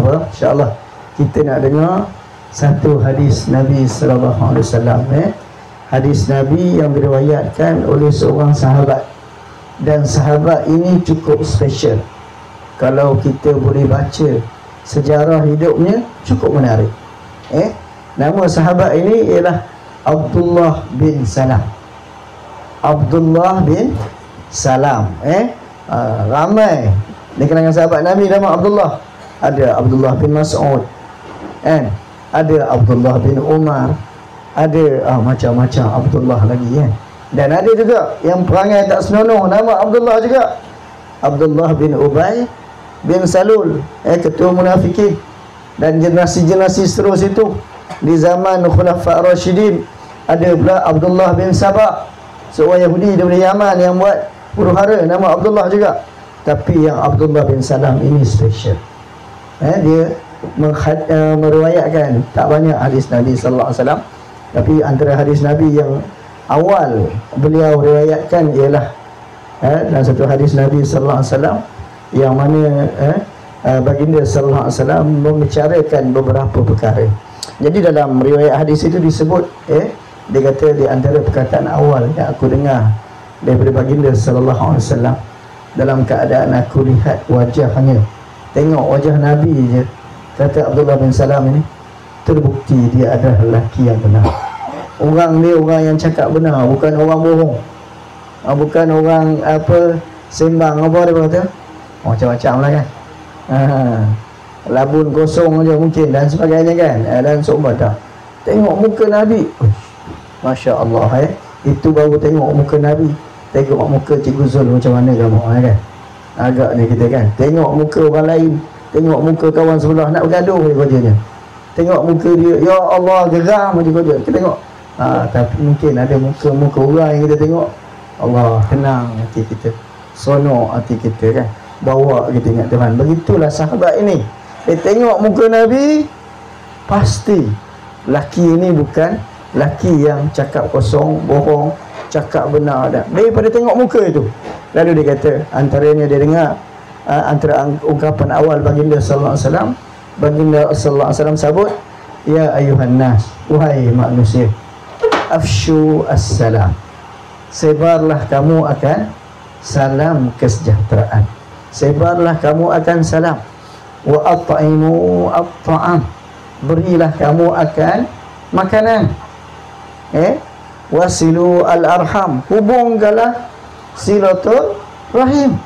apa? InsyaAllah kita nak dengar satu hadis Nabi sallallahu alaihi wasallam, hadis Nabi yang diriwayatkan oleh seorang sahabat, dan sahabat ini cukup special. Kalau kita boleh baca sejarah hidupnya, cukup menarik. Nama sahabat ini ialah Abdullah bin Salam. Abdullah bin Salam. Ramai di kalangan sahabat Nabi nama Abdullah. Ada Abdullah bin Mas'ud, ada Abdullah bin Umar, ada macam-macam Abdullah lagi, dan ada juga yang perangai tak senonoh nama Abdullah juga, Abdullah bin Ubay bin Salul, ketua munafikin. Dan generasi-generasi seterus itu di zaman Khulafa' Rasyidin ada pula Abdullah bin Sabah, seorang Yahudi daripada Yaman yang buat huru-hara, nama Abdullah juga. Tapi yang Abdullah bin Salam ini special. Dia meriwayatkan tak banyak hadis Nabi sallallahu alaihi wasallam, tapi antara hadis Nabi yang awal beliau riwayatkan ialah dalam satu hadis Nabi sallallahu alaihi wasallam yang mana baginda sallallahu alaihi wasallam membicarakan beberapa perkara. Jadi dalam riwayat hadis itu disebut, dia kata di antara perkataan awal yang aku dengar daripada baginda sallallahu alaihi wasallam, dalam keadaan aku lihat wajahnya, tengok wajah Nabi je, kata Abdullah bin Salam ini, terbukti dia adalah lelaki yang benar. Orang dia orang yang cakap benar, bukan orang bohong, bukan orang sembang apa dia kata, macam-macam lah kan, labun kosong aja mungkin dan sebagainya kan, dan seumpama dah. Tengok muka Nabi, Masya Allah, itu baru tengok muka Nabi. Tengok muka Cikgu Zul macam mana kamu, kan? Agak ni kita kan, tengok muka orang lain, tengok muka kawan sebelah nak bergaduh dia kerjanya. Tengok muka dia, ya Allah, geram dia kerja. Kita tengok, tapi mungkin ada muka-muka orang yang kita tengok, Allah, tenang hati kita, sonok hati kita kan, bawa kita ingat Tuhan. Begitulah sahabat ini, dia tengok muka Nabi, pasti laki ini bukan laki yang cakap kosong, bohong, cakap benar dah. Daripada tengok muka itu. Lalu dia kata, antaranya dia dengar antara ungkapan awal baginda sallallahu alaihi wasallam, baginda sallallahu alaihi wasallam sabut, ya ayuhan nas, wahai manusia, afshu as-salam, sebarlah kamu akan salam kesejahteraan, sebarlah kamu akan salam, wa at'imu at-ta'am, berilah kamu akan makanan, wasilu al-arham, hubungkanlah silatul rahim,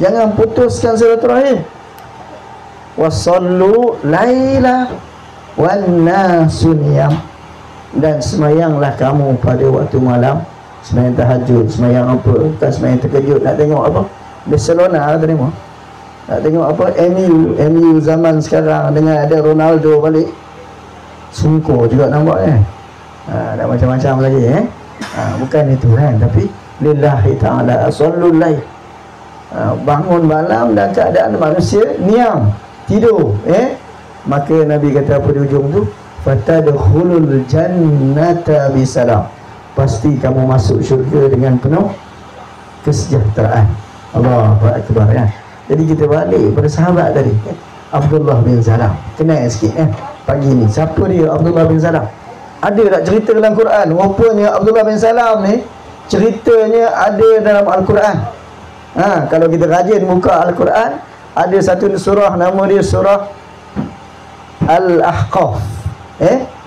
jangan putuskan silatul rahim, wasallu laila wan nasu niyam, dan semayanglah kamu pada waktu malam, semayang tahajud, semayang apa, bukan semayang terkejut nak tengok apa Barcelona tadi mau nak tengok apa MU zaman sekarang dengan ada Ronaldo balik, sungkur juga nampak ada macam-macam lagi bukan itu kan, tapi lillahi ta'ala sallul lail, bangun malam dan keadaan manusia niam, tidur, maka Nabi kata apa di ujung tu, fatadkhulul jannata bisalam, pasti kamu masuk syurga dengan penuh kesejahteraan. Allahu akbar ya. Jadi kita balik pada sahabat tadi, Abdullah bin Salam, kenal sikit pagi ni siapa dia Abdullah bin Salam. Ada tak cerita dalam Quran? Rupanya Abdullah bin Salam ni ceritanya ada dalam Al-Quran. Kalau kita rajin buka Al-Quran, ada satu surah nama dia surah Al-Ahqaf.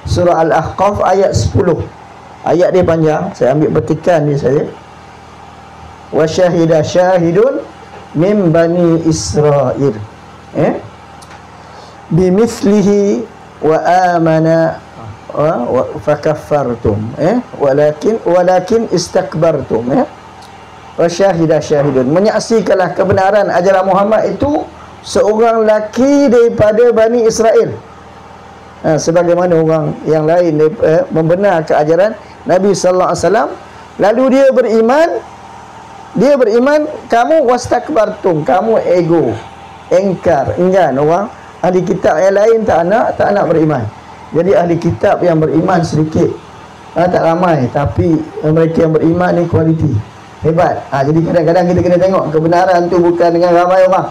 Surah Al-Ahqaf ayat 10. Ayat dia panjang, saya ambil petikan dia saja. Wa syahida syahidun min bani Israil bimithlihi wa amana wa fakaffartum walakin istakbartum wa syahida syahidun, menyaksikanlah kebenaran ajaran Muhammad itu seorang laki daripada Bani Israel, sebagaimana orang yang lain membenar ke ajaran Nabi sallallahu alaihi wasallam, lalu dia beriman, kamu wastakbartum, kamu ego, engkar, enggan. Orang ahli kitab yang lain tak nak beriman. Jadi ahli kitab yang beriman sedikit, tak ramai, tapi mereka yang beriman ni kualiti hebat. Jadi kadang-kadang kita kena tengok kebenaran tu bukan dengan ramai orang,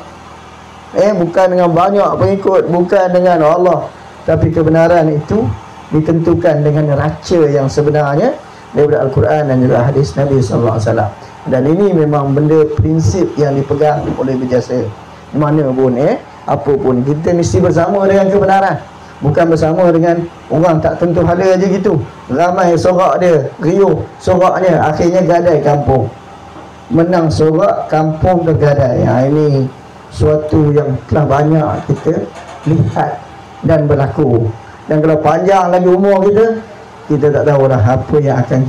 bukan dengan banyak pengikut, bukan dengan Allah, tapi kebenaran itu ditentukan dengan raca yang sebenarnya daripada Al-Quran dan juga hadis Nabi sallallahu alaihi wasallam. Dan ini memang benda prinsip yang dipegang oleh berjasa mana pun, apa pun kita mesti bersama dengan kebenaran, bukan bersama dengan orang tak tentu hala aja gitu. Ramai sorak dia, riuh soraknya, akhirnya gadai kampung. Menang sorak, kampung tergadai. Ini suatu yang telah banyak kita lihat dan berlaku. Dan kalau panjang lagi umur kita tak tahu dah apa yang akan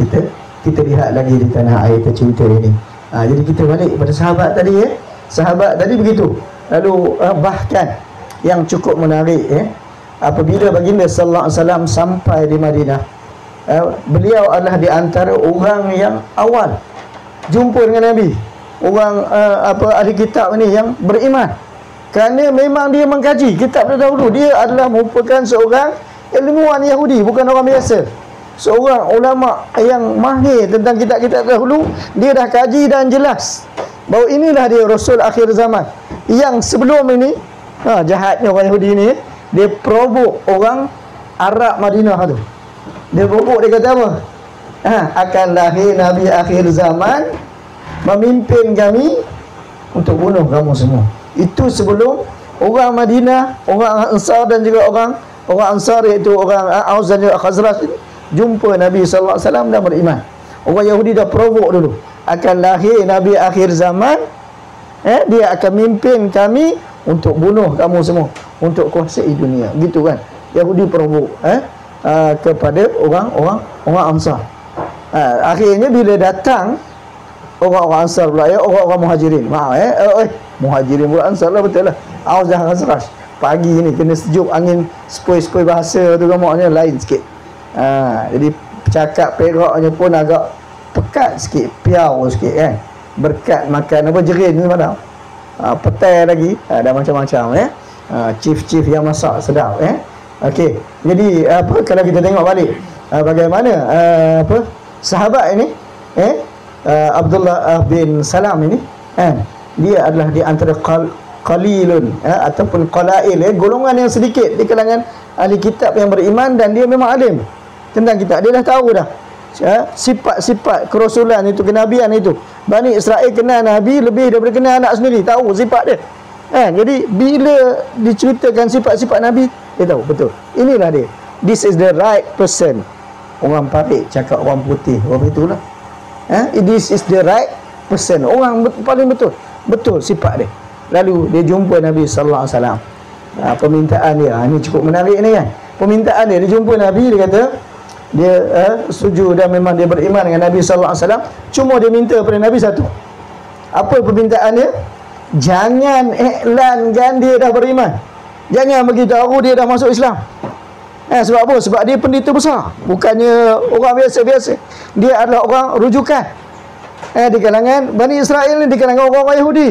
kita lihat lagi di tanah air cerita ini. Jadi kita balik pada sahabat tadi, sahabat tadi begitu. Lalu bahkan yang cukup menarik, apabila baginda sallallahu alaihi wasallam sampai di Madinah, beliau adalah di antara orang yang awal jumpa dengan Nabi, orang ahli kitab ini yang beriman, kerana memang dia mengkaji kitab terdahulu. Dia adalah merupakan seorang ilmuwan Yahudi, bukan orang biasa, seorang ulama yang mahir tentang kitab-kitab terdahulu. Dia dah kaji dan jelas bahawa inilah dia Rasul akhir zaman. Yang sebelum ini, jahatnya orang Yahudi ni, dia provok orang Arab Madinah tu. Dia provok, dia kata apa? Akan lahir Nabi akhir zaman, memimpin kami untuk bunuh kamu semua. Itu sebelum orang Madinah, orang Ansar dan juga orang Ansar, iaitu orang Aus dan juga Khazraj, jumpa Nabi sallallahu alaihi wasallam dan beriman. Orang Yahudi dah provok dulu, akan lahir Nabi akhir zaman, dia akan mimpin kami untuk bunuh kamu semua, untuk kuasai dunia. Gitu kan Yahudi provok kepada orang Ansar. Akhirnya bila datang orang-orang Ansar pula, orang-orang Muhajirin, Muhajirin pula Ansar lah, betul lah, Aus dan Khazraj. Pagi ni kena sejuk, angin sepoi-sepoi bahasa tu kan, maknanya lain sikit. Jadi cakap peraknya pun agak pekat sikit, piau sikit kan, berkat makan apa jerin ni mana, petai lagi, ada macam-macam chief yang masak sedap. Okey, jadi kalau kita tengok balik bagaimana sahabat ini, Abdullah bin Salam ini, dia adalah di antara qalilun ataupun qalail, golongan yang sedikit di kalangan ahli kitab yang beriman, dan dia memang alim tentang kitab. Dia dah tahu dah sifat-sifat kerasulan itu, kenabian itu. Bani Israel kenal Nabi lebih daripada kenal anak sendiri, tahu sifat dia. Jadi bila diceritakan sifat-sifat Nabi, dia tahu betul inilah dia, this is the right person. Orang parik cakap orang putih, orang itulah, this is the right person, orang paling betul sifat dia. Lalu dia jumpa Nabi sallallahu alaihi wasallam. Permintaan dia ini cukup menarik ni kan. Permintaan dia jumpa Nabi, dia kata dia setuju dan memang dia beriman dengan Nabi sallallahu alaihi wasallam. Cuma dia minta pada Nabi satu. Apa permintaan dia? Jangan iklankan dia dah beriman, jangan bagi tahu dia dah masuk Islam. Sebab apa? Sebab dia pendeta besar, bukannya orang biasa-biasa. Dia adalah orang rujukan di kalangan Bani Israel ni, di kalangan orang-orang Yahudi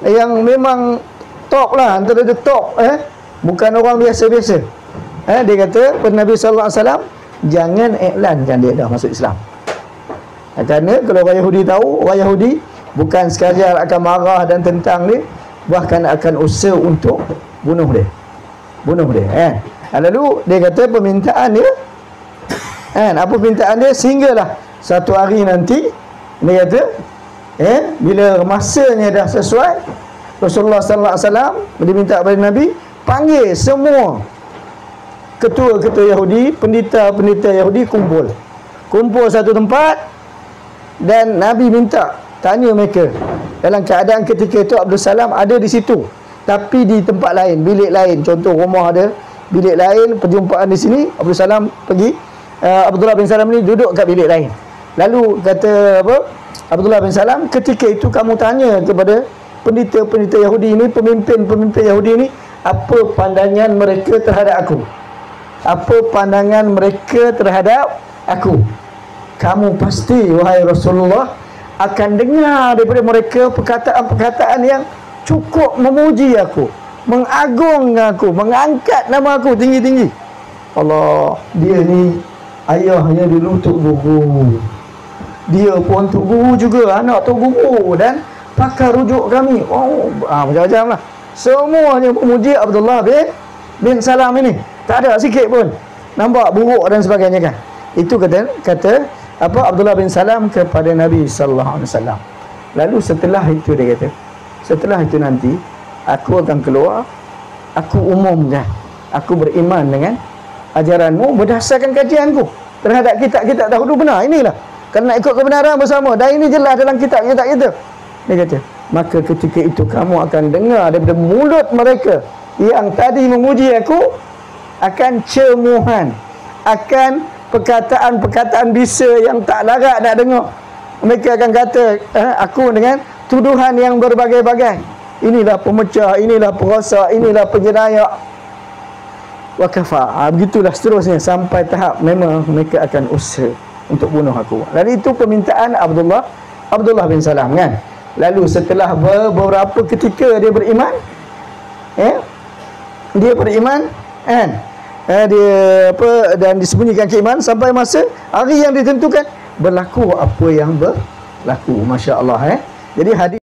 yang memang top lah, antara the top, bukan orang biasa-biasa. Dia kata pada Nabi sallallahu alaihi wasallam, jangan iklankan dia dah masuk Islam. Kerana kalau orang Yahudi tahu, orang Yahudi bukan sekadar akan marah dan tentang dia, bahkan akan usaha untuk bunuh dia. Lalu dia kata permintaan dia, apa permintaan dia? Sehinggalah satu hari nanti, dia kata bila masanya dah sesuai, Rasulullah sallallahu alaihi wasallam diminta kepada Nabi, panggil semua ketua-ketua Yahudi, pendeta-pendeta Yahudi kumpul satu tempat, dan Nabi minta tanya mereka. Dalam keadaan ketika itu Abdul Salam ada di situ, tapi di tempat lain, bilik lain. Contoh rumah ada bilik lain, perjumpaan di sini, Abdul Salam pergi, Abdullah bin Salam ni duduk kat bilik lain. Lalu kata Abdullah bin Salam, ketika itu kamu tanya kepada pendeta-pendeta Yahudi ini, pemimpin-pemimpin Yahudi ini, apa pandangan mereka terhadap aku? Apa pandangan mereka terhadap aku? Kamu pasti, wahai Rasulullah, akan dengar daripada mereka perkataan-perkataan yang cukup memuji aku, mengagungkan aku, mengangkat nama aku tinggi-tinggi. Allah, dia ni ayahnya dulu Tok Guru, dia pun Tok Guru juga, anak Tok Guru, dan pakar rujuk kami. Macam-macam lah. Semuanya memuji Abdullah bin Salam ini. Tak ada sikit pun nampak buruk dan sebagainya kan. Itu kata apa Abdullah bin Salam kepada Nabi sallallahu alaihi wasallam. Lalu setelah itu dia kata, setelah itu nanti aku akan keluar, aku umumkan, aku beriman dengan ajaranmu berdasarkan kajianku terhadap kitab-kitab dahulu benar. Inilah kerana ikut kebenaran bersama, dan ini jelas dalam kitab-kitab kita. Dia kata, maka ketika itu kamu akan dengar daripada mulut mereka yang tadi memuji aku akan cemuhan, akan perkataan-perkataan bisa yang tak larat nak dengar. Mereka akan kata aku dengan tuduhan yang berbagai-bagai. Inilah pemecah, inilah perosak, inilah penjenayak. Wa kafa. Begitulah seterusnya sampai tahap memang mereka akan usaha untuk bunuh aku. Dan itu permintaan Abdullah bin Salam kan. Lalu setelah beberapa ketika dia beriman, dia beriman kan. Dia apa, dan disembunyikan keimanan sampai masa hari yang ditentukan berlaku apa yang berlaku. Masya-Allah. Jadi hadis